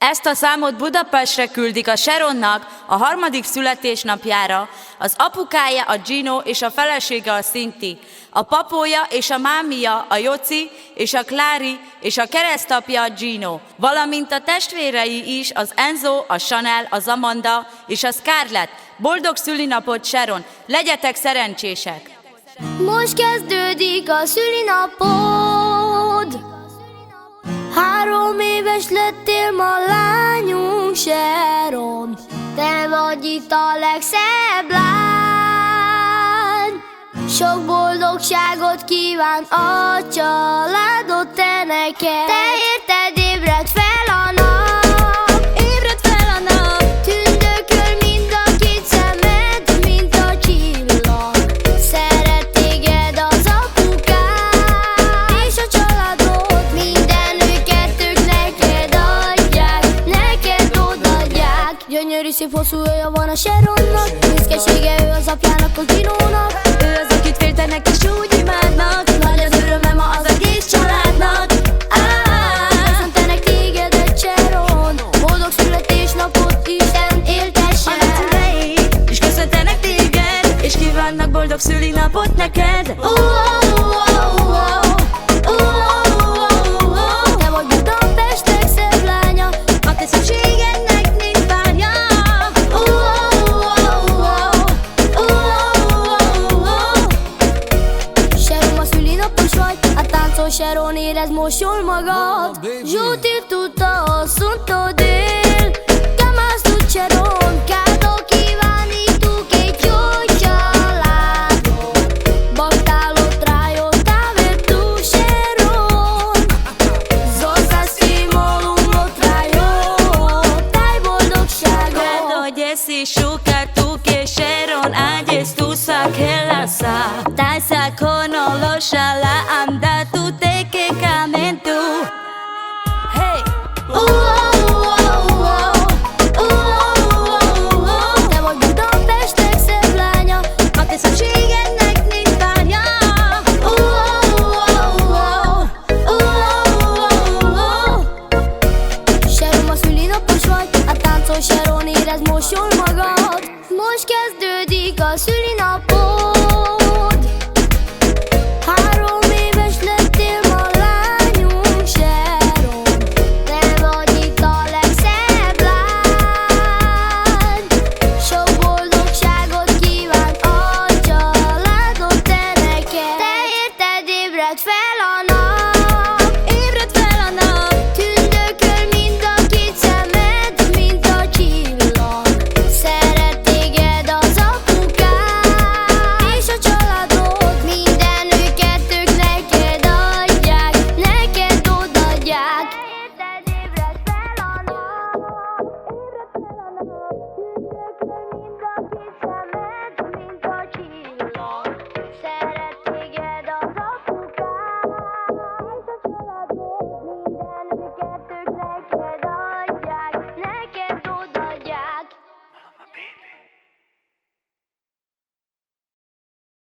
Ezt a számot Budapestre küldik a Sharonnak a 3. születésnapjára, az apukája a Gino és a felesége a Cinti, a papója és a mámia a Joci és a Klári és a keresztapja a Gino, valamint a testvérei is, az Enzo, a Chanel, az Amanda és a Scarlett. Boldog szülinapot, Sharon! Legyetek szerencsések! Most kezdődik a szülinapod. 3 éves lettél ma, lányunk, Sharon. Te vagy itt a legszebb lány. Sok boldogságot kíván a családod te neked. Te érted, ébred fel a nap, ébred fel a nap. Tündököl mind a 2 szemed, mint a csillag. Szeret téged az apukád és a családod. Mindenüket ők neked adják, neked odadják. Gyönyörű szép hosszú öja van a Sharonnak, büszkesége ő az apjának, a Ginónak. Ő az, akit féltenek és úgy imádnak. Nagy az öröme ma az egész családnak. Köszöntenek téged, Sharon. Boldog születésnapot Isten éltesse. A szüleid is köszöntenek téged, és kívánnak boldog szülinapot neked. Te vagy Budapest legszebb lánya, A te szükségednek nincs párja. Sharon, ma szülinapos vagy, a táncol Sharon, érezd most jól magad. Zsóti tudta, azt mondtad,